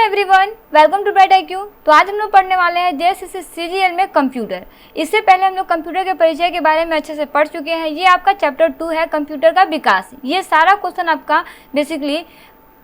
Everyone, welcome to Bright IQ। तो आज हम लोग पढ़ने वाले हैं JSS CGL में कंप्यूटर। इससे पहले हम लोग कंप्यूटर के परिचय के बारे में अच्छे से पढ़ चुके हैं। ये आपका चैप्टर 2 है, कंप्यूटर का विकास। ये सारा क्वेश्चन आपका बेसिकली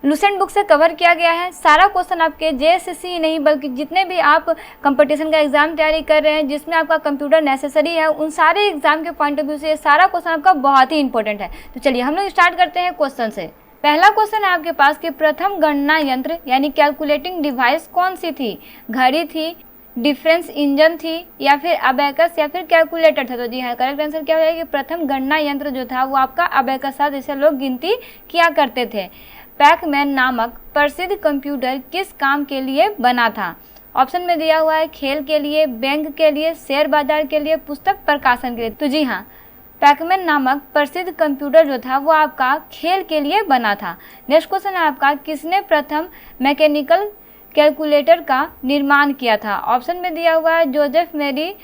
लुसेंट बुक से कवर किया गया है। सारा क्वेश्चन आपके JSS ही नहीं बल्कि जितने भी आप कंपटीशन का एग्जाम तैयारी कर रहे हैं जिसमें आपका कंप्यूटर नेसेसरी है, उन सारे एग्जाम के पॉइंट ऑफ व्यू से ये सारा क्वेश्चन आपका बहुत ही इंपॉर्टेंट है। तो चलिए हम लोग स्टार्ट करते हैं क्वेश्चन से। पहला क्वेश्चन है आपके पास कि प्रथम गणना यंत्र यानी कैलकुलेटिंग डिवाइस कौन सी थी? घड़ी थी, डिफरेंस इंजन थी, या फिर अबेकस, या फिर कैलकुलेटर था? तो जी हाँ, करेक्ट आंसर क्या हो जाएगा कि प्रथम गणना यंत्र जो था वो आपका अबेकस था, जिसे लोग गिनती किया करते थे। पैकमैन नामक प्रसिद्ध कंप्यूटर किस काम के लिए बना था? ऑप्शन में दिया हुआ है खेल के लिए, बैंक के लिए, शेयर बाजार के लिए, पुस्तक प्रकाशन के लिए। तो जी हाँ, पैकमैन नामक प्रसिद्ध कंप्यूटर जो था वो आपका खेल के लिए बना था। नेक्स्ट क्वेश्चन है आपका किसने प्रथम मैकेनिकल कैलकुलेटर का निर्माण किया था? ऑप्शन में दिया हुआ है जोसेफ मेरी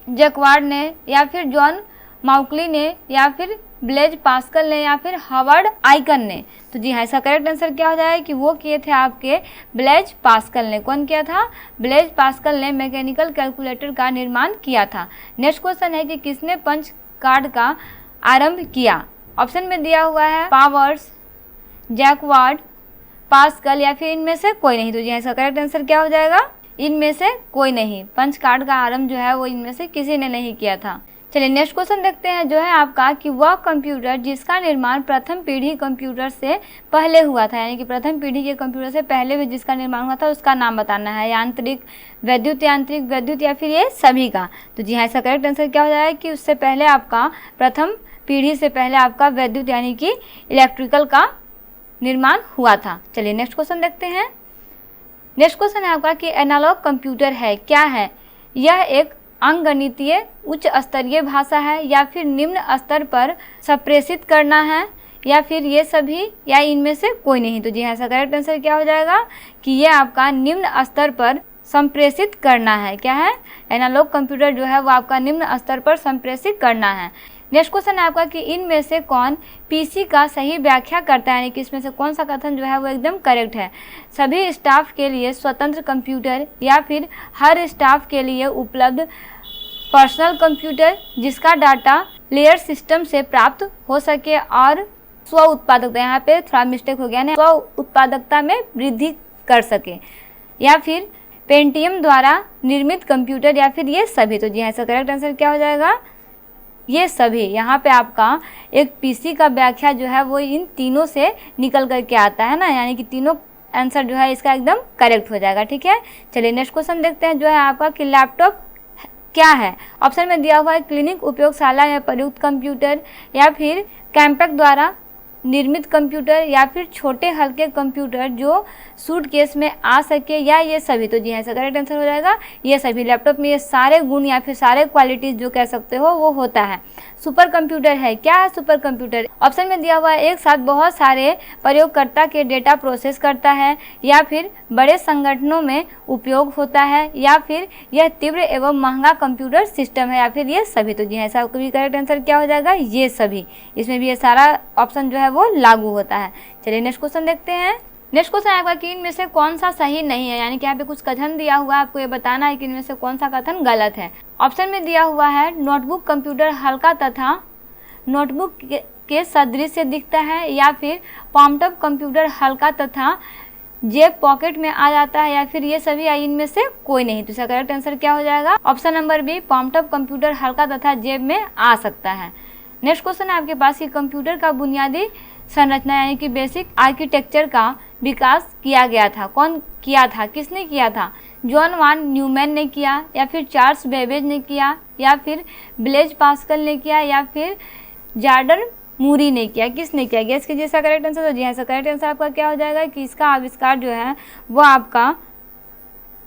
जैकवार्ड ने, या फिर जॉन माउकली ने, या फिर ब्लेज पास्कल ने, या फिर हार्वर्ड आइकन ने। तो जी हाँ, इसका करेक्ट आंसर क्या हो जाएगा कि वो किए थे आपके ब्लेज पास्कल ने। कौन किया था? ब्लेज पास्कल ने मैकेनिकल कैलकुलेटर का निर्माण किया था। नेक्स्ट क्वेश्चन है कि किसने पंच कार्ड का आरंभ किया? ऑप्शन में दिया हुआ है पावर्स, जैकवार्ड, पास्कल, या फिर इनमें से कोई नहीं। तो जी इसका करेक्ट आंसर क्या हो जाएगा? इनमें से कोई नहीं। पंच कार्ड का आरंभ जो है वो इनमें से किसी ने नहीं किया था। चलिए नेक्स्ट क्वेश्चन देखते हैं जो है आपका कि वह कंप्यूटर जिसका निर्माण प्रथम पीढ़ी कंप्यूटर से पहले हुआ था, यानी कि प्रथम पीढ़ी के कंप्यूटर से पहले भी जिसका निर्माण हुआ था उसका नाम बताना है। यांत्रिक, वैद्युत, या फिर ये सभी का? तो जी हाँ, इसका करेक्ट आंसर क्या हो जाएगा कि उससे पहले आपका प्रथम पीढ़ी से पहले आपका वैद्युत यानी कि इलेक्ट्रिकल का निर्माण हुआ था। चलिए नेक्स्ट क्वेश्चन देखते हैं। नेक्स्ट क्वेश्चन है आपका कि एनालॉग कंप्यूटर है क्या है? यह एक अंकगणितीय उच्च स्तरीय भाषा है, या फिर निम्न स्तर पर संप्रेषित करना है, या फिर ये सभी, या इनमें से कोई नहीं? तो जी हाँ, इसका करेक्ट आंसर क्या हो जाएगा कि ये आपका निम्न स्तर पर संप्रेषित करना है। क्या है? एनालॉग कंप्यूटर जो है वो आपका निम्न स्तर पर संप्रेषित करना है। नेक्स्ट क्वेश्चन है आपका कि इनमें से कौन पीसी का सही व्याख्या करता है, यानी कि इसमें से कौन सा कथन जो है वो एकदम करेक्ट है? सभी स्टाफ के लिए स्वतंत्र कंप्यूटर, या फिर हर स्टाफ के लिए उपलब्ध पर्सनल कंप्यूटर जिसका डाटा लेयर सिस्टम से प्राप्त हो सके, और स्व उत्पादकता, यहाँ पे थोड़ा मिस्टेक हो गया ना, स्व उत्पादकता में वृद्धि कर सके, या फिर पेंटियम द्वारा निर्मित कंप्यूटर, या फिर ये सभी? तो जी हाँ, इसका करेक्ट आंसर क्या हो जाएगा? ये सभी। यहाँ पे आपका एक पीसी का व्याख्या जो है वो इन तीनों से निकल करके आता है ना, यानी कि तीनों आंसर जो है इसका एकदम करेक्ट हो जाएगा। ठीक है, चलिए नेक्स्ट क्वेश्चन देखते हैं जो है आपका कि लैपटॉप क्या है? ऑप्शन में दिया हुआ है क्लिनिक उपयोगशाला में प्रयुक्त कंप्यूटर, या फिर कैम्पैक द्वारा निर्मित कंप्यूटर, या फिर छोटे हल्के कंप्यूटर जो सूटकेस में आ सके, या ये सभी? तो जी हाँ, इसका करेक्ट आंसर हो जाएगा ये सभी। लैपटॉप में ये सारे गुण या फिर सारे क्वालिटीज़ जो कह सकते हो वो होता है। सुपर कंप्यूटर है क्या है? सुपर कंप्यूटर ऑप्शन में दिया हुआ है एक साथ बहुत सारे प्रयोगकर्ता के डेटा प्रोसेस करता है, या फिर बड़े संगठनों में उपयोग होता है, या फिर यह तीव्र एवं महंगा कंप्यूटर सिस्टम है, या फिर ये सभी? तो जी हाँ, इसका भी करेक्ट आंसर क्या हो जाएगा? ये सभी। इसमें भी ये सारा ऑप्शन जो है वो लागू होता है। चलिए नेक्स्ट क्वेश्चन देखते हैं। नेक्स्ट क्वेश्चन आएगा कि इनमें से कौन सा सही नहीं है, यानी कि यहाँ पे कुछ कथन दिया हुआ है, आपको ये बताना है कि इनमें से कौन सा कथन गलत है। ऑप्शन में दिया हुआ है नोटबुक कंप्यूटर हल्का तथा नोटबुक के सदृश दिखता है, या फिर पॉमटॉप कंप्यूटर हल्का तथा जेब पॉकेट में आ जाता है, या फिर ये सभी, या इनमें से कोई नहीं? तो इसका करेक्ट आंसर क्या हो जाएगा? ऑप्शन नंबर बी, पॉमटॉप कंप्यूटर हल्का तथा जेब में आ सकता है। नेक्स्ट क्वेश्चन है आपके पास कि कंप्यूटर का बुनियादी संरचना यानी कि बेसिक आर्किटेक्चर का विकास किया गया था। कौन किया था? किसने किया था? जॉन वान न्यूमैन ने किया, या फिर चार्ल्स बेबेज ने किया, या फिर ब्लेज पास्कल ने किया, या फिर जॉर्डन मूरी ने किया? किसने किया? गेस कीजिए इसका करेक्ट आंसर। तो जी हाँ, इसका करेक्ट आंसर आपका क्या हो जाएगा कि इसका आविष्कार जो है वो आपका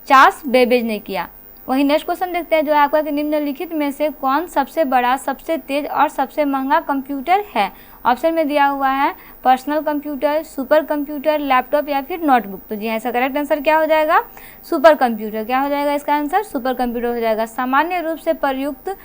चार्ल्स बेबेज ने किया। वही नेक्स्ट क्वेश्चन देखते हैं जो है आपका कि निम्नलिखित में से कौन सबसे बड़ा, सबसे तेज और सबसे महंगा कंप्यूटर है? ऑप्शन में दिया हुआ है personal computer, super computer, laptop, या फिर नोटबुक? तो जी हाँ, इसका करेक्ट आंसर क्या हो जाएगा? Super computer. क्या हो जाएगा इसका आंसर? सुपर कंप्यूटर हो जाएगा। सामान्य रूप से प्रयुक्त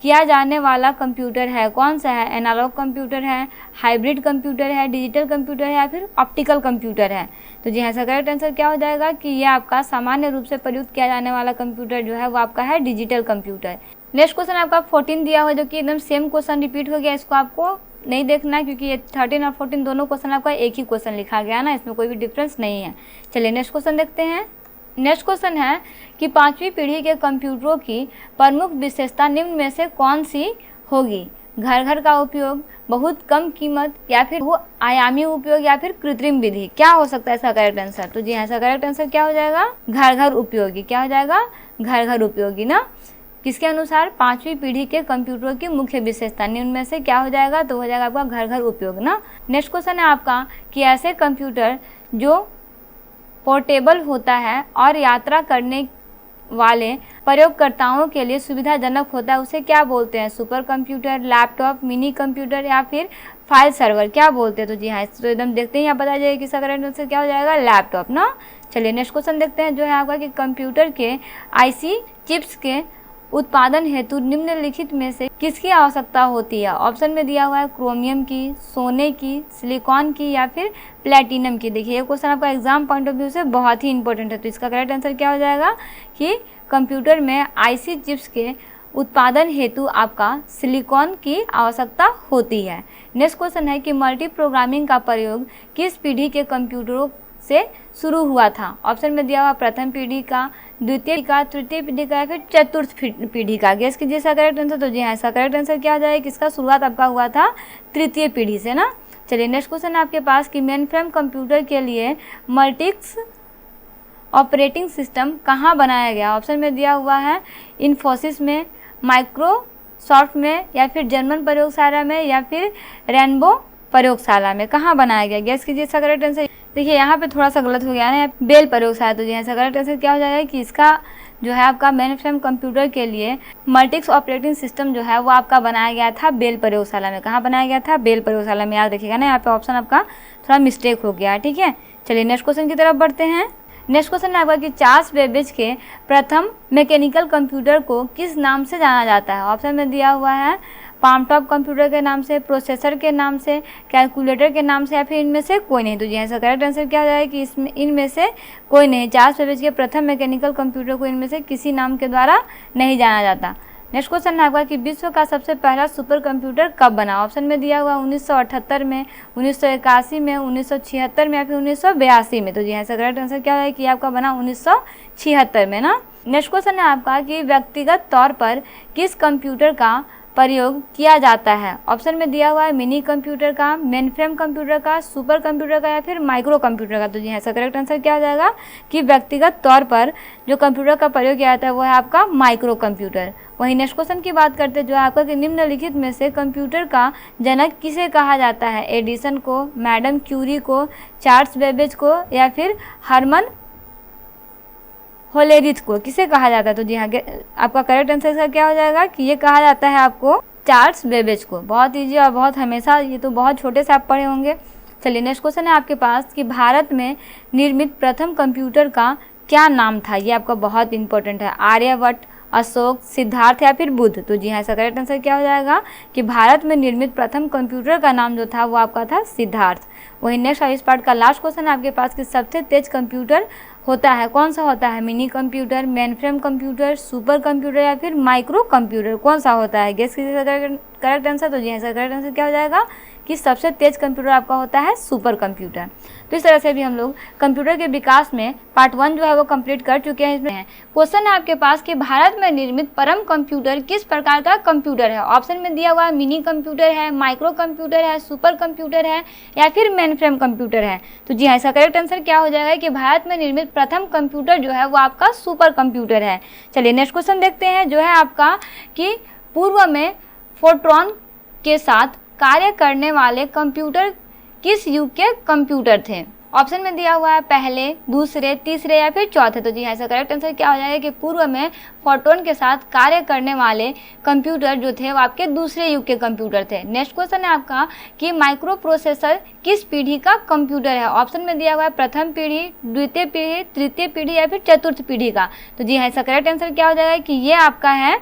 किया जाने वाला कंप्यूटर है कौन सा है? एनालॉग कंप्यूटर है, हाइब्रिड कंप्यूटर है, डिजिटल कंप्यूटर है या फिर ऑप्टिकल कंप्यूटर है? तो जी हाँ, इसका करेक्ट आंसर क्या हो जाएगा कि ये आपका सामान्य रूप से प्रयुक्त किया जाने वाला कंप्यूटर जो है वो आपका है डिजिटल कंप्यूटर। नेक्स्ट क्वेश्चन आपका 14 दिया हुआ है जो कि एकदम सेम क्वेश्चन रिपीट हो गया, इसको आपको नहीं देखना है क्योंकि ये 13 और 14 दोनों क्वेश्चन आपका एक ही क्वेश्चन लिखा गया ना, इसमें कोई भी डिफरेंस नहीं है। चलिए नेक्स्ट क्वेश्चन देखते हैं। नेक्स्ट क्वेश्चन है कि 5वीं पीढ़ी के कंप्यूटरों की प्रमुख विशेषता निम्न में से कौन सी होगी? घर घर का उपयोग, बहुत कम कीमत या फिर वो आयामी उपयोग या फिर कृत्रिम विधि? क्या हो सकता है इसका करेक्ट आंसर? तो जी हाँ, इसका करेक्ट आंसर क्या हो जाएगा? घर घर उपयोगी। क्या हो जाएगा? घर घर उपयोगी ना। किसके अनुसार? 5वीं पीढ़ी के कंप्यूटरों की मुख्य विशेषता निम्न में से क्या हो जाएगा? तो हो जाएगा आपका घर घर उपयोग ना। नेक्स्ट क्वेश्चन है आपका कि ऐसे कंप्यूटर जो पोर्टेबल होता है और यात्रा करने वाले प्रयोगकर्ताओं के लिए सुविधाजनक होता है उसे क्या बोलते हैं? Super computer, laptop, mini computer या फिर फाइल सर्वर? क्या बोलते हैं? तो जी हाँ, तो एकदम देखते हैं यहाँ बता जाइए कि इसका करेक्ट आंसर क्या हो जाएगा? लैपटॉप ना। चलिए नेक्स्ट क्वेश्चन देखते हैं जो है आपका कि कंप्यूटर के आईसी चिप्स के उत्पादन हेतु निम्नलिखित में से किसकी आवश्यकता होती है? ऑप्शन में दिया हुआ है क्रोमियम की, सोने की, सिलिकॉन की या फिर प्लेटिनम की। देखिए ये क्वेश्चन आपका एग्जाम पॉइंट ऑफ व्यू से बहुत ही इंपॉर्टेंट है, तो इसका करेक्ट आंसर क्या हो जाएगा कि कंप्यूटर में आईसी चिप्स के उत्पादन हेतु आपका सिलिकॉन की आवश्यकता होती है। नेक्स्ट क्वेश्चन है कि मल्टी प्रोग्रामिंग का प्रयोग किस पीढ़ी के कंप्यूटरों से शुरू हुआ था? ऑप्शन में दिया हुआ प्रथम पीढ़ी का, द्वितीय का, तृतीय पीढ़ी का या फिर चतुर्थ पीढ़ी का? गेस कीजिए इसका करेक्ट आंसर। तो जी हाँ, इसका करेक्ट आंसर क्या हो जाएगा? किसका शुरुआत आपका हुआ था? तृतीय पीढ़ी से ना। चलिए नेक्स्ट क्वेश्चन है आपके पास कि मेन फ्रेम कंप्यूटर के लिए मल्टिक्स ऑपरेटिंग सिस्टम कहाँ बनाया गया? ऑप्शन में दिया हुआ है इन्फोसिस में, माइक्रोसॉफ्ट में या फिर जर्मन प्रयोगशाला में या फिर रेनबो प्रयोगशाला में? कहाँ बनाया गया? गेस कीजिए इसका करेक्ट आंसर। देखिए यहाँ पे थोड़ा सा गलत हो गया ना, बेल प्रयोगशाला। तो जी इसका करेक्ट आंसर क्या हो जाएगा कि इसका जो है आपका मेन फ्रेम कंप्यूटर के लिए मल्टिक्स ऑपरेटिंग सिस्टम जो है वो आपका बनाया गया था बेल प्रयोगशाला में। कहाँ बनाया गया था? बेल प्रयोगशाला में। याद रखिएगा ना, यहाँ पे ऑप्शन आपका थोड़ा मिस्टेक हो गया, ठीक है। चलिए नेक्स्ट क्वेश्चन की तरफ बढ़ते हैं। नेक्स्ट क्वेश्चन है आपका कि चार्ल्स बेबेज के प्रथम मैकेनिकल कंप्यूटर को किस नाम से जाना जाता है? ऑप्शन में दिया हुआ है पाम टॉप कंप्यूटर के नाम से, प्रोसेसर के नाम से, कैलकुलेटर के नाम से या फिर इनमें से कोई नहीं? तो जी इसका करेक्ट आंसर क्या हो जाएगा कि इसमें इनमें से कोई नहीं। चार्ल्स बेबेज के प्रथम मैकेनिकल कंप्यूटर को इनमें से किसी नाम के द्वारा नहीं जाना जाता। नेक्स्ट क्वेश्चन है आपका कि विश्व का सबसे पहला सुपर कंप्यूटर कब बना? ऑप्शन में दिया हुआ 1978 में, 1981 में, 1976 में या फिर 1982 में? तो जी इसका करेक्ट आंसर क्या है कि आपका बना 1976 में ना। नेक्स्ट क्वेश्चन है आपका कि व्यक्तिगत तौर पर किस कंप्यूटर का प्रयोग किया जाता है? ऑप्शन में दिया हुआ है मिनी कंप्यूटर का, मेन फ्रेम कंप्यूटर का, सुपर कंप्यूटर का या फिर माइक्रो कंप्यूटर का? तो जी इसका करेक्ट आंसर क्या हो जाएगा कि व्यक्तिगत तौर पर जो कंप्यूटर का प्रयोग किया जाता है वो है आपका माइक्रो कंप्यूटर। वहीं नेक्स्ट क्वेश्चन की बात करते हैं जो है आपका कि निम्नलिखित में से कंप्यूटर का जनक किसे कहा जाता है? एडिसन को, मैडम क्यूरी को, चार्ल्स बेबेज को या फिर हरमन होलेरिथ को? किसे कहा जाता है? तो जी हाँ, आपका करेक्ट आंसर इसका क्या हो जाएगा कि ये कहा जाता है आपको चार्ल्स बेबेज को। बहुत ईजी और बहुत हमेशा, ये तो बहुत छोटे से आप पढ़े होंगे। चलिए नेक्स्ट क्वेश्चन है आपके पास कि भारत में निर्मित प्रथम कंप्यूटर का क्या नाम था? ये आपका बहुत इंपॉर्टेंट है। आर्यभट्ट, अशोक, सिद्धार्थ या फिर बुद्ध? तो जी हाँ, इसका करेक्ट आंसर क्या हो जाएगा कि भारत में निर्मित प्रथम कंप्यूटर का नाम जो था वो आपका था सिद्धार्थ। वही नेक्स्ट इस पार्ट का लास्ट क्वेश्चन है आपके पास कि सबसे तेज कंप्यूटर होता है कौन सा होता है? Mini computer, main frame computer, super computer या फिर माइक्रो कंप्यूटर? कौन सा होता है? गेस कीजिए करेक्ट आंसर। तो जी इसका करेक्ट आंसर क्या हो जाएगा कि सबसे तेज कंप्यूटर आपका होता है सुपर कंप्यूटर। तो इस तरह से भी हम लोग कंप्यूटर के विकास में पार्ट 1 जो है वो कंप्लीट कर चुके हैं। इसमें क्वेश्चन है आपके पास कि भारत में निर्मित परम कंप्यूटर किस प्रकार का कंप्यूटर है? ऑप्शन में दिया हुआ है मिनी कंप्यूटर है, माइक्रो कंप्यूटर है, सुपर कंप्यूटर है या फिर मेन फ्रेम कंप्यूटर है? तो जी हाँ, इसका करेक्ट आंसर क्या हो जाएगा कि भारत में निर्मित प्रथम कंप्यूटर जो है वो आपका सुपर कंप्यूटर है। चलिए नेक्स्ट क्वेश्चन देखते हैं जो है आपका कि पूर्व में फोटोन के साथ कार्य करने वाले कंप्यूटर किस युग के कंप्यूटर थे? ऑप्शन में दिया हुआ है पहले, दूसरे, तीसरे या फिर चौथे? तो जी हाँ, इसका करेक्ट आंसर क्या हो जाएगा कि पूर्व में फोटोन के साथ कार्य करने वाले कंप्यूटर जो थे वो आपके दूसरे युग के कंप्यूटर थे। नेक्स्ट क्वेश्चन है आपका कि माइक्रो प्रोसेसर किस पीढ़ी का कंप्यूटर है? ऑप्शन में दिया हुआ है प्रथम पीढ़ी, द्वितीय पीढ़ी, तृतीय पीढ़ी या फिर चतुर्थ पीढ़ी का? तो जी हाँ, इसका करेक्ट आंसर क्या हो जाएगा कि ये आपका है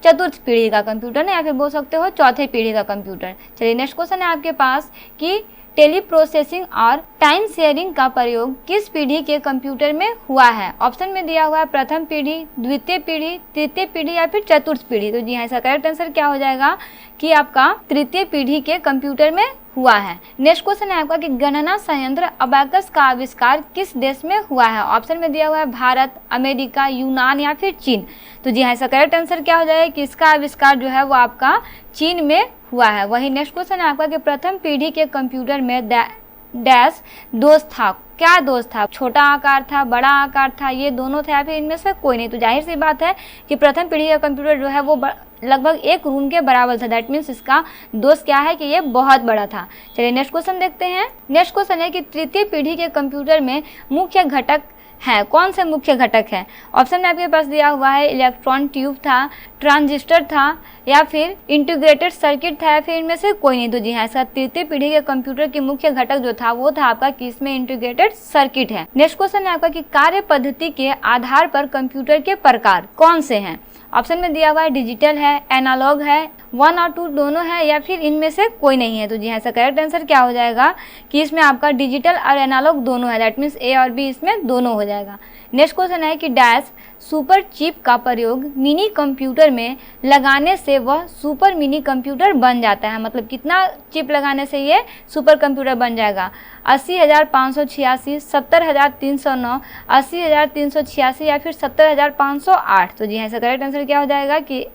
चतुर्थ पीढ़ी का कंप्यूटर ना, या फिर बोल सकते हो चौथे पीढ़ी का कंप्यूटर। चलिए नेक्स्ट क्वेश्चन है आपके पास कि टेली प्रोसेसिंग और टाइम शेयरिंग का प्रयोग किस पीढ़ी के कंप्यूटर में हुआ है। ऑप्शन में दिया हुआ है प्रथम पीढ़ी, द्वितीय पीढ़ी, तृतीय पीढ़ी या फिर चतुर्थ पीढ़ी। तो जी हाँ, इसका करेक्ट आंसर क्या हो जाएगा कि आपका तृतीय पीढ़ी के कंप्यूटर में हुआ है। नेक्स्ट क्वेश्चन है आपका कि गणना संयंत्र अबाकस का आविष्कार किस देश में हुआ है। ऑप्शन में दिया हुआ है भारत, अमेरिका, यूनान या फिर चीन। तो जी हाँ, इसका करेक्ट आंसर क्या हो जाएगा कि इसका आविष्कार जो है वो आपका चीन में हुआ है। वही नेक्स्ट क्वेश्चन है आपका कि प्रथम पीढ़ी के कंप्यूटर में डैश दोष था। क्या दोष था? छोटा आकार था, बड़ा आकार था, ये दोनों थे या फिर इनमें से कोई नहीं। तो जाहिर सी बात है कि प्रथम पीढ़ी का कंप्यूटर जो है वो लगभग एक रूम के बराबर था। दैट मीन्स इसका दोष क्या है कि ये बहुत बड़ा था। चलिए नेक्स्ट क्वेश्चन देखते हैं। नेक्स्ट क्वेश्चन है कि तृतीय पीढ़ी के कंप्यूटर में मुख्य घटक है, कौन से मुख्य घटक है। ऑप्शन में आपके पास दिया हुआ है इलेक्ट्रॉन ट्यूब था, ट्रांजिस्टर था या फिर इंटीग्रेटेड सर्किट था या फिर इनमें से कोई नहीं। तो जी हाँ, इसका तृतीय पीढ़ी के कंप्यूटर की मुख्य घटक जो था वो था आपका कि इसमें इंटीग्रेटेड सर्किट है। नेक्स्ट क्वेश्चन है आपका कि कार्य पद्धति के आधार पर कंप्यूटर के प्रकार कौन से हैं। ऑप्शन में दिया हुआ है डिजिटल है, एनालॉग है, 1 और 2 दोनों है या फिर इनमें से कोई नहीं है। तो जी हाँ, इसका करेक्ट आंसर क्या हो जाएगा कि इसमें आपका डिजिटल और एनालॉग दोनों है। दैट मीन्स ए और बी इसमें दोनों हो जाएगा। नेक्स्ट क्वेश्चन है कि डैश सुपर चिप का प्रयोग मिनी कंप्यूटर में लगाने से वह सुपर मिनी कंप्यूटर बन जाता है। मतलब कितना चिप लगाने से ये सुपर कंप्यूटर बन जाएगा। 80,586, 70,309, 80,386 या फिर 70,508। तो जी हाँ, इसका करेक्ट आंसर क्या हो जाएगा कि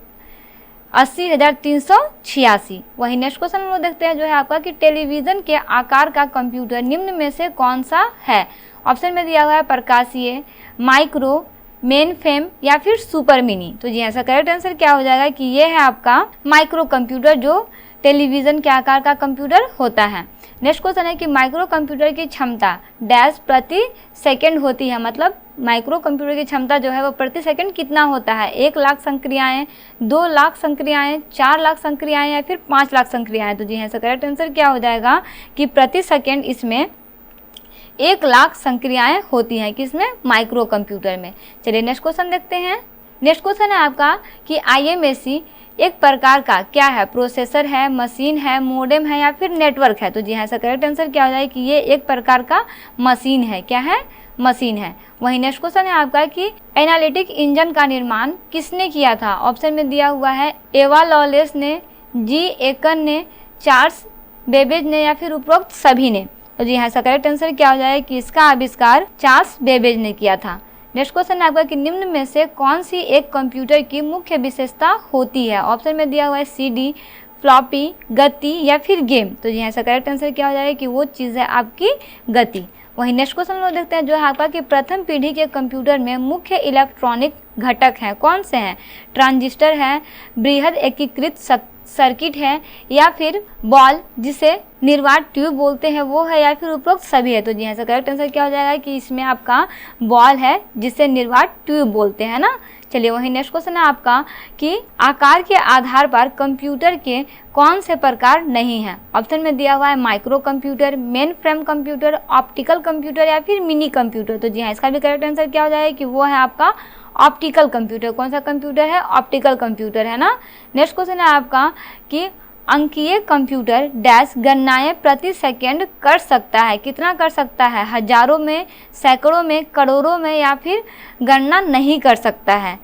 80,386। वही नेक्स्ट क्वेश्चन हम लोग देखते हैं जो है आपका कि टेलीविज़न के आकार का कंप्यूटर निम्न में से कौन सा है। ऑप्शन में दिया हुआ है प्रकाशीय, माइक्रो, मेन फ्रेम या फिर सुपर मिनी। तो जी हाँ, इसका करेक्ट आंसर क्या हो जाएगा कि ये है आपका माइक्रो कंप्यूटर जो टेलीविज़न के आकार का कंप्यूटर होता है। नेक्स्ट क्वेश्चन है कि माइक्रो कंप्यूटर की क्षमता डैश प्रति सेकंड होती है। मतलब माइक्रो कंप्यूटर की क्षमता जो है वो प्रति सेकंड कितना होता है। 1 लाख संक्रियाएँ, 2 लाख संक्रियाएँ, 4 लाख संक्रियाएँ या फिर 5 लाख संक्रियाएँ। तो जी हाँ, इसका करेक्ट आंसर क्या हो जाएगा कि प्रति सेकंड इसमें 1 लाख संक्रियाएँ होती हैं किसमें, माइक्रो कंप्यूटर में। चलिए नेक्स्ट क्वेश्चन देखते हैं। नेक्स्ट क्वेश्चन है आपका कि IMAC एक प्रकार का क्या है, प्रोसेसर है, मशीन है, मोडेम है या फिर नेटवर्क है। तो जी हाँ, इसका करेक्ट आंसर क्या हो जाएगा कि ये एक प्रकार का मशीन है। क्या है? मशीन है। वही नेक्स्ट क्वेश्चन है आपका कि एनालिटिक इंजन का निर्माण किसने किया था। ऑप्शन में दिया हुआ है एवा लॉलेस ने, जी एकन ने, चार्ल्स बेबेज ने या फिर उपरोक्त सभी ने। तो जी हाँ, इसका करेक्ट आंसर क्या हो जाएगा कि इसका आविष्कार चार्ल्स बेबेज ने किया था। नेक्स्ट क्वेश्चन है आपका कि निम्न में से कौन सी एक कंप्यूटर की मुख्य विशेषता होती है। ऑप्शन में दिया हुआ है CD, फ्लॉपी, गति या फिर गेम। तो जी हाँ, इसका करेक्ट आंसर क्या हो जाएगा कि वो चीज़ है आपकी गति। वही नेक्स्ट क्वेश्चन लोग देखते हैं जो है आपका कि प्रथम पीढ़ी के कंप्यूटर में मुख्य इलेक्ट्रॉनिक घटक हैं, कौन से हैं। ट्रांजिस्टर है, बृहद एकीकृत सर्किट है या फिर बॉल जिसे निर्वात ट्यूब बोलते हैं वो है या फिर उपरोक्त सभी है। तो जी हाँ, इसका करेक्ट आंसर क्या हो जाएगा कि इसमें आपका बॉल है जिसे निर्वात ट्यूब बोलते हैं ना। चलिए वही नेक्स्ट क्वेश्चन है आपका कि आकार के आधार पर कंप्यूटर के कौन से प्रकार नहीं हैं। ऑप्शन में दिया हुआ है micro computer, main frame computer, optical computer या फिर मिनी कंप्यूटर। तो जी हाँ, इसका भी करेक्ट आंसर क्या हो जाएगा कि वो है आपका ऑप्टिकल कंप्यूटर। कौन सा कंप्यूटर है? ऑप्टिकल कंप्यूटर है ना। नेक्स्ट क्वेश्चन है आपका कि अंकीय कंप्यूटर डैश गणनाएं प्रति सेकंड कर सकता है। कितना कर सकता है? हजारों में, सैकड़ों में, करोड़ों में या फिर गणना नहीं कर सकता है।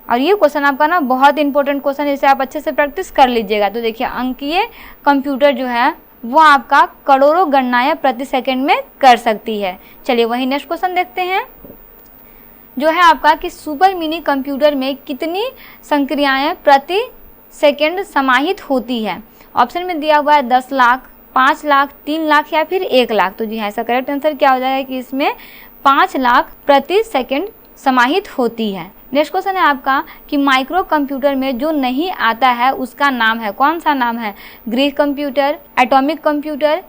और ये क्वेश्चन आपका ना बहुत इंपॉर्टेंट क्वेश्चन है, इसे आप अच्छे से प्रैक्टिस कर लीजिएगा। तो देखिए अंकीय कंप्यूटर जो है वो आपका करोड़ों गणनाएं प्रति सेकंड में कर सकती है। चलिए वही नेक्स्ट क्वेश्चन देखते हैं जो है आपका कि सुपर मिनी कंप्यूटर में कितनी संक्रियाएं प्रति सेकंड समाहित होती है। ऑप्शन में दिया हुआ है 10 लाख, 5 लाख, 3 लाख या फिर 1 लाख। तो जी हाँ, इसका करेक्ट आंसर क्या हो जाएगा कि इसमें 5 लाख प्रति सेकंड समाहित होती है। नेक्स्ट क्वेश्चन है आपका कि माइक्रो कंप्यूटर में जो नहीं आता है उसका नाम है, कौन सा नाम है। गृह कंप्यूटर, एटॉमिक कंप्यूटर,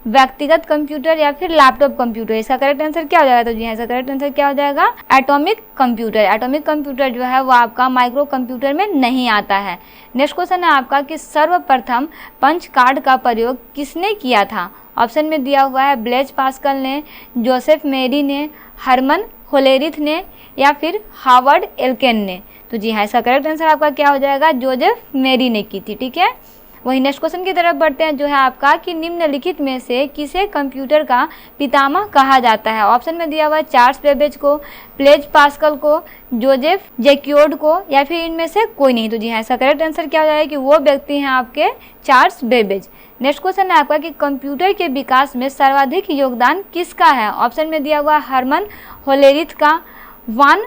व्यक्तिगत कंप्यूटर या फिर लैपटॉप कंप्यूटर। इसका करेक्ट आंसर क्या हो जाएगा? तो जी हाँ, इसका करेक्ट आंसर क्या हो जाएगा? Atomic computer. एटॉमिक कंप्यूटर जो है वो आपका माइक्रो कंप्यूटर में नहीं आता है। नेक्स्ट क्वेश्चन है आपका कि सर्वप्रथम पंच कार्ड का प्रयोग किसने किया था। ऑप्शन में दिया हुआ है ब्लेज पास्कल ने, जोसेफ मेरी ने, हरमन होलेरिथ ने या फिर हार्वर्ड एल्केन ने? तो जी हाँ, इसका करेक्ट आंसर आपका क्या हो जाएगा? जोसेफ मेरी ने की थी। ठीक है, वही नेक्स्ट क्वेश्चन की तरफ बढ़ते हैं, जो है आपका कि निम्नलिखित में से किसे कंप्यूटर का पितामह कहा जाता है? ऑप्शन में दिया हुआ है चार्ल्स बेबेज को, ब्लेज पास्कल को, जोसेफ जैक्योड को, या फिर इनमें से कोई नहीं। तो जी हाँ, इसका करेक्ट आंसर क्या हो जाएगा कि वो व्यक्ति हैं आपके चार्ल्स बेबेज। नेक्स्ट क्वेश्चन है आपका कि कंप्यूटर के विकास में सर्वाधिक योगदान किसका है? ऑप्शन में दिया हुआ है हरमन होलेरिथ का, वान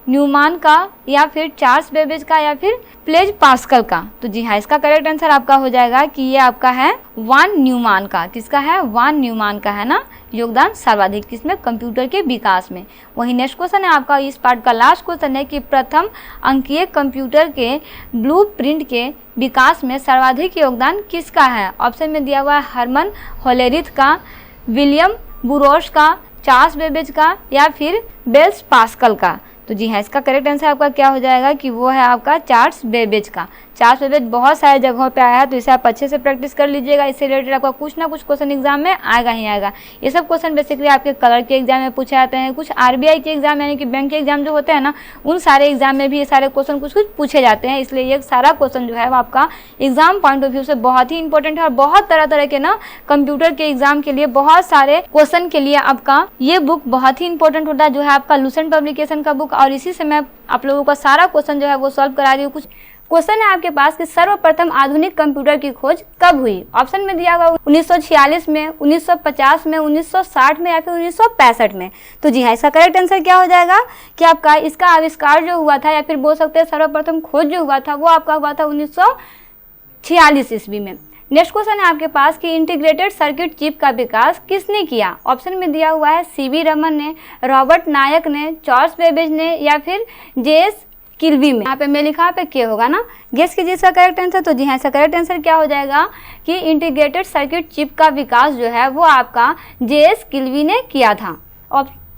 न्यूमान का, या फिर चार्ल्स बेबेज का, या फिर ब्लेज पास्कल का? तो जी हाँ, इसका करेक्ट आंसर आपका हो जाएगा कि ये आपका है वान न्यूमान का। किसका है? वान न्यूमान का है ना योगदान सर्वाधिक, किसमें? कंप्यूटर के विकास में। वही नेक्स्ट क्वेश्चन है आपका इस पार्ट का लास्ट क्वेश्चन है कि प्रथम अंकीय कंप्यूटर के ब्लूप्रिंट के विकास में सर्वाधिक योगदान किसका है? ऑप्शन में दिया हुआ है हरमन होलेरिथ का, विलियम बुरोश का, चार्ल्स बेबेज का, या फिर ब्लेज पास्कल का? तो जी हाँ, इसका करेक्ट आंसर आपका क्या हो जाएगा कि वो है आपका चार्ल्स बेबेज का। चार्ल्स बेबेज बहुत सारे जगहों पे आया है, तो इसे आप अच्छे से प्रैक्टिस कर लीजिएगा। इससे रिलेटेड आपका कुछ ना कुछ क्वेश्चन एग्जाम में आएगा ही आएगा। ये सब क्वेश्चन बेसिकली आपके कलर के एग्जाम में पूछे जाते हैं, कुछ आरबीआई के एग्जाम यानी कि बैंक के एग्जाम जो होते हैं ना, उन सारे एग्जाम में भी ये सारे क्वेश्चन कुछ कुछ पूछे जाते हैं। इसलिए ये सारा क्वेश्चन जो है वो आपका एग्जाम पॉइंट ऑफ व्यू से बहुत ही इंपॉर्टेंट है, और बहुत तरह तरह के ना कंप्यूटर के एग्जाम के लिए बहुत सारे क्वेश्चन के लिए आपका ये बुक बहुत ही इंपॉर्टेंट होता है, जो है आपका लुसेंट पब्लिकेशन का बुक। और इसी से मैं आप लोगों का सारा क्वेश्चन जो है वो सॉल्व करा रही हूँ। कुछ क्वेश्चन है आपके पास कि सर्वप्रथम आधुनिक कंप्यूटर की खोज कब हुई? ऑप्शन में दिया हुआ 1946 में, 1950 में, 1960 में, या फिर 1965 में? तो जी हाँ, इसका करेक्ट आंसर क्या हो जाएगा कि आपका इसका आविष्कार जो हुआ था, या फिर बोल सकते हैं सर्वप्रथम खोज जो हुआ था, वो आपका हुआ था 1946 ईस्वी में। नेक्स्ट क्वेश्चन है आपके पास कि इंटीग्रेटेड सर्किट चिप का विकास किसने किया? ऑप्शन में दिया हुआ है सीवी रमन ने, रॉबर्ट नायक ने, चार्ल्स बेबेज ने, या फिर जेएस किल्वी में? यहाँ पे मैं लिखा पे के होगा ना, गेस कीजिए इसका करेक्ट आंसर। तो जी हाँ, इसका करेक्ट आंसर क्या हो जाएगा कि इंटीग्रेटेड सर्किट चिप का विकास जो है वो आपका जेएस किल्वी ने किया था।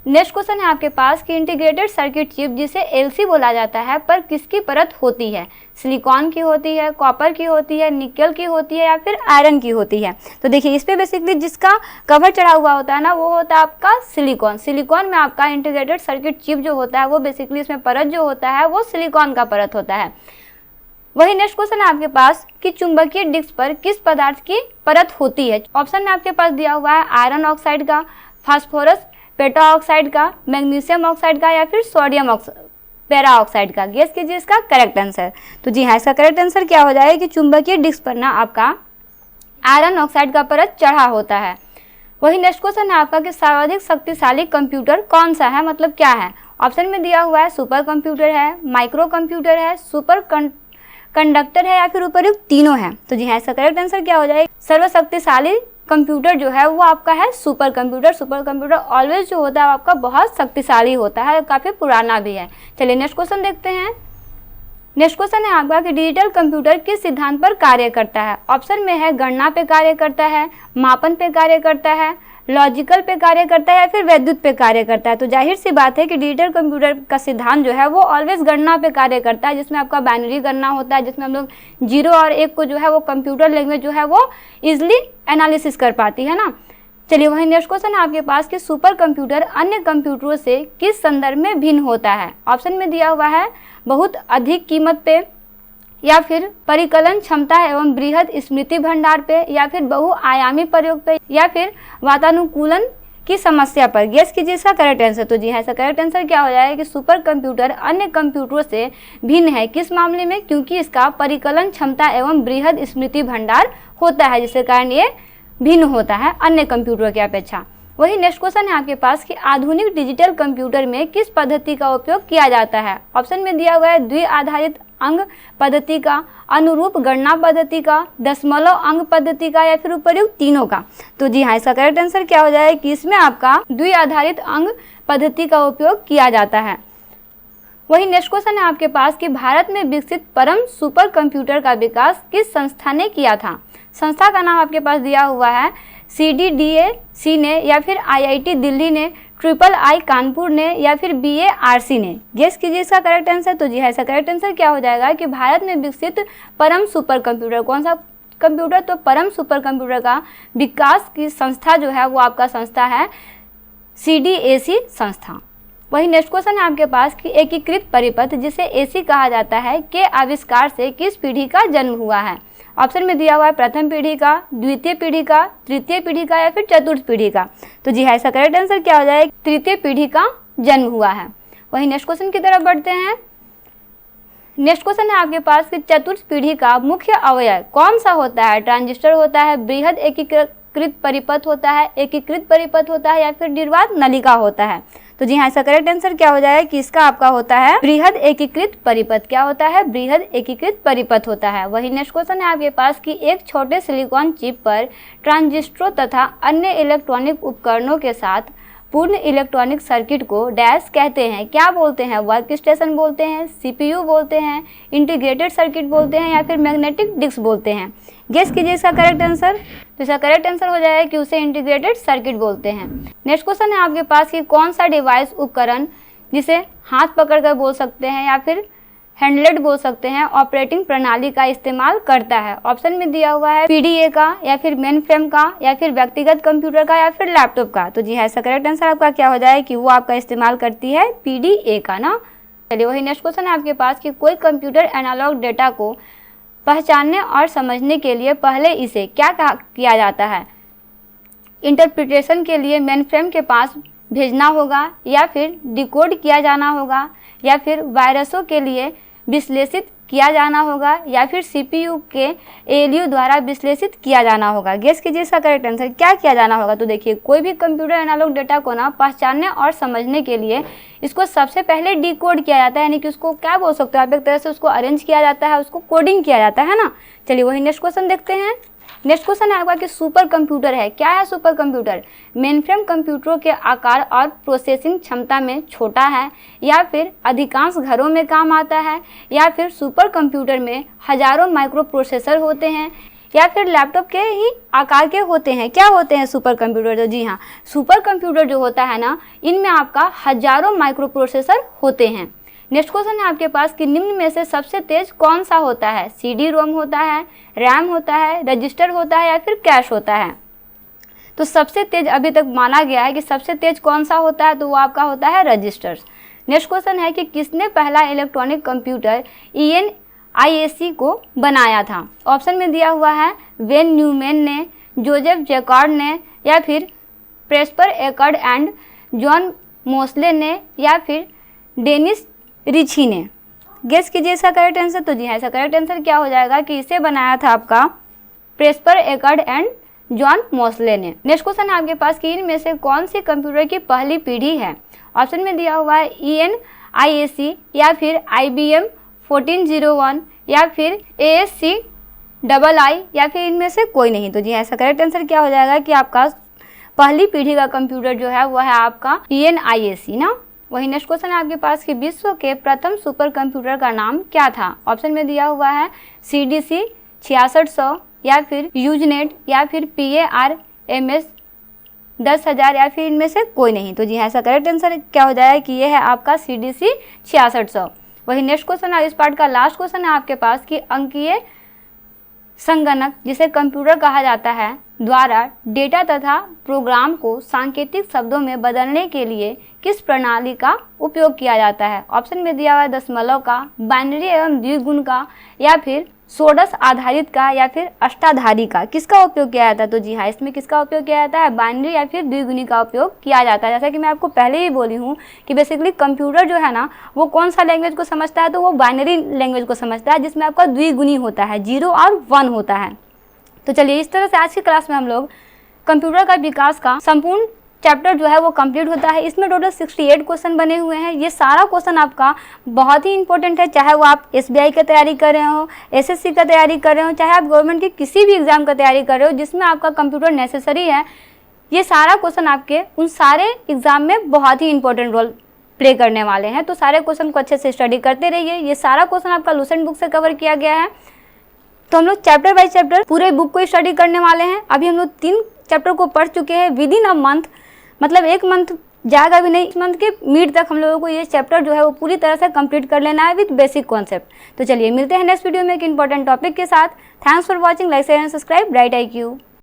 नेक्स्ट क्वेश्चन है आपके पास कि इंटीग्रेटेड सर्किट चिप जिसे एलसी बोला जाता है पर किसकी परत होती है? सिलिकॉन की होती है, कॉपर की होती है, निकल की होती है, या फिर आयरन की होती है? तो देखिए, इस पे बेसिकली जिसका कवर चढ़ा हुआ होता है ना, वो होता है आपका सिलिकॉन। सिलिकॉन में आपका इंटीग्रेटेड सर्किट चिप जो होता है वो बेसिकली इसमें परत जो होता है वो सिलिकॉन का परत होता है। वही नेक्स्ट क्वेश्चन है आपके पास कि चुंबकीय डिस्क पर किस पदार्थ की परत होती है? ऑप्शन में आपके पास दिया हुआ है आयरन ऑक्साइड का, फास्फोरस पेटा ऑक्साइड का, मैग्नीशियम ऑक्साइड का, या फिर सोडियम पेरा ऑक्साइड का? गेस कीजिए इसका करेक्ट आंसर। तो जी हाँ, इसका करेक्ट आंसर क्या हो जाएगा कि चुंबकीय डिस्क पर ना आपका आयरन ऑक्साइड का परत चढ़ा होता है। वही नेक्स्ट क्वेश्चन है आपका कि सर्वाधिक शक्तिशाली कंप्यूटर कौन सा है, मतलब क्या है? ऑप्शन में दिया हुआ है सुपर कंप्यूटर है, माइक्रो कंप्यूटर है, सुपर कंडक्टर है, या फिर उपर्युक्त तीनों है? तो जी हाँ, इसका करेक्ट आंसर क्या हो जाएगा? सर्वशक्तिशाली कंप्यूटर जो है वो आपका है super computer. Super computer always जो होता है वो आपका बहुत शक्तिशाली होता है, काफ़ी पुराना भी है। चलिए नेक्स्ट क्वेश्चन देखते हैं। नेक्स्ट क्वेश्चन है आपका कि डिजिटल कंप्यूटर किस सिद्धांत पर कार्य करता है? ऑप्शन में है गणना पे कार्य करता है, मापन पे कार्य करता है, लॉजिकल पे कार्य करता है, या फिर वैद्युत पे कार्य करता है? तो जाहिर सी बात है कि डिजिटल कंप्यूटर का सिद्धांत जो है वो ऑलवेज गणना पे कार्य करता है, जिसमें आपका बाइनरी गणना होता है, जिसमें हम लोग 0 और 1 को जो है वो कंप्यूटर लैंग्वेज जो है वो इजिली एनालिसिस कर पाती है ना। चलिए, वही नेक्स्ट क्वेश्चन है आपके पास कि सुपर कंप्यूटर अन्य कंप्यूटरों से किस संदर्भ में भिन्न होता है? ऑप्शन में दिया हुआ है बहुत अधिक कीमत पे, या फिर परिकलन क्षमता एवं बृहद स्मृति भंडार पे, या फिर बहुआयामी प्रयोग पे, या फिर वातानुकूलन की समस्या पर? गेस कीजिए इसका करेक्ट आंसर। तो जी हाँ, इसका करेक्ट आंसर क्या हो जाएगा कि सुपर कंप्यूटर अन्य कंप्यूटरों से भिन्न है। किस मामले में? क्योंकि इसका परिकलन क्षमता एवं बृहद स्मृति भंडार होता है, जिसके कारण ये भिन्न होता है अन्य कंप्यूटरों की अपेक्षा। वही नेक्स्ट क्वेश्चन है आपके पास कि आधुनिक डिजिटल कंप्यूटर में किस पद्धति का उपयोग किया जाता है? ऑप्शन में दिया हुआ है द्विआधारित अंग पद्धति का, अनुरूप गणना पद्धति का, दशमलव अंग पद्धति का, या फिर उपर्युक्त तीनों का? तो जी हाँ, इसका करेक्ट आंसर क्या हो जाएगा कि इसमें आपका द्विआधारित अंग पद्धति का उपयोग किया जाता है। वही नेक्स्ट क्वेश्चन है आपके पास कि भारत में विकसित परम सुपर कंप्यूटर का विकास किस संस्था ने किया था? संस्था का नाम आपके पास दिया हुआ है CDDAC ने, या फिर IIT दिल्ली ने, III कानपुर ने, या फिर BARC ने? गेस कीजिए इसका करेक्ट आंसर। तो जी है, इसका करेक्ट आंसर क्या हो जाएगा कि भारत में विकसित परम सुपर कंप्यूटर, कौन सा कंप्यूटर? तो परम सुपर कंप्यूटर का विकास की संस्था जो है वो आपका संस्था है CDAC संस्था। वही नेक्स्ट क्वेश्चन है आपके पास कि एकीकृत परिपथ जिसे एसी कहा जाता है के आविष्कार से किस पीढ़ी का जन्म हुआ है। ऑप्शन में दिया हुआ है प्रथम पीढ़ी का, द्वितीय पीढ़ी का, तृतीय पीढ़ी का या फिर चतुर्थ पीढ़ी का। तो जी हाँ, इसका करेक्ट आंसर क्या हो जाएगा, तृतीय पीढ़ी का जन्म हुआ है। वही नेक्स्ट क्वेश्चन की तरफ बढ़ते हैं। नेक्स्ट क्वेश्चन है आपके पास कि चतुर्थ पीढ़ी का मुख्य अवयव कौन सा होता है। ट्रांजिस्टर होता है, बृहद एकीकृत परिपथ होता है, एकीकृत परिपथ होता है या फिर निर्वात नलिका होता है। तो जी हाँ, इसका करेक्ट आंसर क्या हो जाएगा कि इसका आपका होता है बृहद एकीकृत परिपथ। क्या होता है, बृहद एकीकृत परिपथ होता है। वही नेक्स्ट क्वेश्चन है आपके पास कि एक छोटे सिलिकॉन चिप पर ट्रांजिस्टरों तथा अन्य इलेक्ट्रॉनिक उपकरणों के साथ पूर्ण इलेक्ट्रॉनिक सर्किट को डैश कहते हैं। क्या बोलते हैं, वर्क स्टेशन बोलते हैं, सीपीयू बोलते हैं, इंटीग्रेटेड सर्किट बोलते हैं या फिर मैग्नेटिक डिस्क बोलते हैं। गेस कीजिए इसका करेक्ट आंसर। तो इसका करेक्ट आंसर हो जाएगा कि उसे इंटीग्रेटेड सर्किट बोलते हैं। नेक्स्ट क्वेश्चन है आपके पास कि कौन सा डिवाइस उपकरण जिसे हाथ पकड़कर बोल सकते हैं या फिर हैंडलेड बोल सकते हैं ऑपरेटिंग प्रणाली का इस्तेमाल करता है। ऑप्शन में दिया हुआ है पीडीए का या फिर मेन फ्रेम का या फिर व्यक्तिगत कंप्यूटर का या फिर लैपटॉप का। तो जी हाँ, इसका करेक्ट आंसर आपका क्या हो जाए कि वो आपका इस्तेमाल करती है पीडीए का ना। चलिए वही नेक्स्ट क्वेश्चन है आपके पास कि कोई कंप्यूटर एनालॉग डेटा को पहचानने और समझने के लिए पहले इसे क्या किया जाता है। इंटरप्रिटेशन के लिए मेन फ्रेम के पास भेजना होगा या फिर डिकोड किया जाना होगा या फिर वायरसों के लिए विश्लेषित किया जाना होगा या फिर सीपीयू के एएलयू द्वारा विश्लेषित किया जाना होगा। गेस कीजिए इसका करेक्ट आंसर क्या किया जाना होगा। तो देखिए, कोई भी कंप्यूटर एनालॉग डेटा को ना पहचानने और समझने के लिए इसको सबसे पहले डिकोड किया जाता है, यानी कि उसको क्या बोल सकते हो आप, एक तरह से उसको अरेंज किया जाता है, उसको कोडिंग किया जाता है ना। चलिए वही नेक्स्ट क्वेश्चन देखते हैं। नेक्स्ट क्वेश्चन है आपका कि सुपर कंप्यूटर है। क्या है सुपर कंप्यूटर, मेनफ्रेम कंप्यूटरों के आकार और प्रोसेसिंग क्षमता में छोटा है या फिर अधिकांश घरों में काम आता है या फिर सुपर कंप्यूटर में हजारों माइक्रो प्रोसेसर होते हैं या फिर लैपटॉप के ही आकार के होते हैं। क्या होते हैं सुपर कंप्यूटर। तो जी हाँ, सुपर कंप्यूटर जो होता है ना, इनमें आपका हजारों माइक्रो प्रोसेसर होते हैं। नेक्स्ट क्वेश्चन है आपके पास कि निम्न में से सबसे तेज कौन सा होता है। सीडी रोम होता है, रैम होता है, रजिस्टर होता है या फिर कैश होता है। तो सबसे तेज अभी तक माना गया है कि सबसे तेज कौन सा होता है, तो वो आपका होता है रजिस्टर्स। नेक्स्ट क्वेश्चन है कि किसने पहला इलेक्ट्रॉनिक कंप्यूटर ENIAC को बनाया था। ऑप्शन में दिया हुआ है वेन न्यूमैन ने, जोसेफ जैकार्ड ने या फिर Presper Eckert and John Mauchly ने या फिर डेनिस रिची ने। गेस कीजिए इसका करेक्ट आंसर। तो जी हाँ, इसका करेक्ट आंसर क्या हो जाएगा कि इसे बनाया था आपका Presper Eckert and John Mauchly ने। नेक्स्ट क्वेश्चन है आपके पास कि इनमें से कौन सी कंप्यूटर की पहली पीढ़ी है। ऑप्शन में दिया हुआ है ENIAC या फिर IBM 1401 या फिर ASCII या फिर इनमें से कोई नहीं। तो जी हाँ, इसका करेक्ट आंसर क्या हो जाएगा कि आपका पहली पीढ़ी का कंप्यूटर जो है वो है आपका ENIAC ना। वही नेक्स्ट क्वेश्चन है आपके पास कि विश्व के प्रथम सुपर कंप्यूटर का नाम क्या था। ऑप्शन में दिया हुआ है CDC 6600 या फिर यूजनेट या फिर PARMS 10,000 या फिर इनमें से कोई नहीं। तो जी हाँ, ऐसा करेक्ट आंसर क्या हो जाएगा कि ये है आपका CDC 6600। वही नेक्स्ट क्वेश्चन है इस पार्ट का लास्ट क्वेश्चन है आपके पास कि अंकीय संगणक जिसे कंप्यूटर कहा जाता है द्वारा डेटा तथा प्रोग्राम को सांकेतिक शब्दों में बदलने के लिए किस प्रणाली का उपयोग किया जाता है। ऑप्शन में दिया हुआ है दशमलव का, बाइनरी एवं द्विगुण का या फिर षोडश आधारित का या फिर अष्टाधारी का। किसका उपयोग किया जाता है। तो जी हाँ, इसमें किसका उपयोग किया जाता है, बाइनरी या फिर द्विगुणी का उपयोग किया जाता है। जैसा कि मैं आपको पहले ही बोली हूँ कि बेसिकली कंप्यूटर जो है ना वो कौन सा लैंग्वेज को समझता है, तो वो बाइनरी लैंग्वेज को समझता है जिसमें आपका द्विगुणी होता है, 0 और 1 होता है। तो चलिए इस तरह से आज की क्लास में हम लोग कंप्यूटर का विकास का संपूर्ण चैप्टर जो है वो कंप्लीट होता है। इसमें टोटल 68 क्वेश्चन बने हुए हैं। ये सारा क्वेश्चन आपका बहुत ही इंपॉर्टेंट है, चाहे वो आप SBI की तैयारी कर रहे हो, SSC का तैयारी कर रहे हो, चाहे आप गवर्नमेंट की किसी भी एग्जाम का तैयारी कर रहे हो जिसमें आपका कंप्यूटर नेसेसरी है। ये सारा क्वेश्चन आपके उन सारे एग्जाम में बहुत ही इंपॉर्टेंट रोल प्ले करने वाले हैं। तो सारे क्वेश्चन को अच्छे से स्टडी करते रहिए। ये सारा क्वेश्चन आपका लुसेंट बुक से कवर किया गया है। तो हम लोग चैप्टर बाय चैप्टर पूरे बुक को स्टडी करने वाले हैं। अभी हम लोग 3 चैप्टर को पढ़ चुके हैं विद इन अ मंथ, मतलब 1 मंथ जाएगा भी नहीं, इस मंथ के मिड तक हम लोगों को ये चैप्टर जो है वो पूरी तरह से कंप्लीट कर लेना है विद बेसिक कॉन्सेप्ट। तो चलिए मिलते हैं नेक्स्ट वीडियो में एक इंपॉर्टेंट टॉपिक के साथ। Thanks for watching, like share and subscribe bright IQ।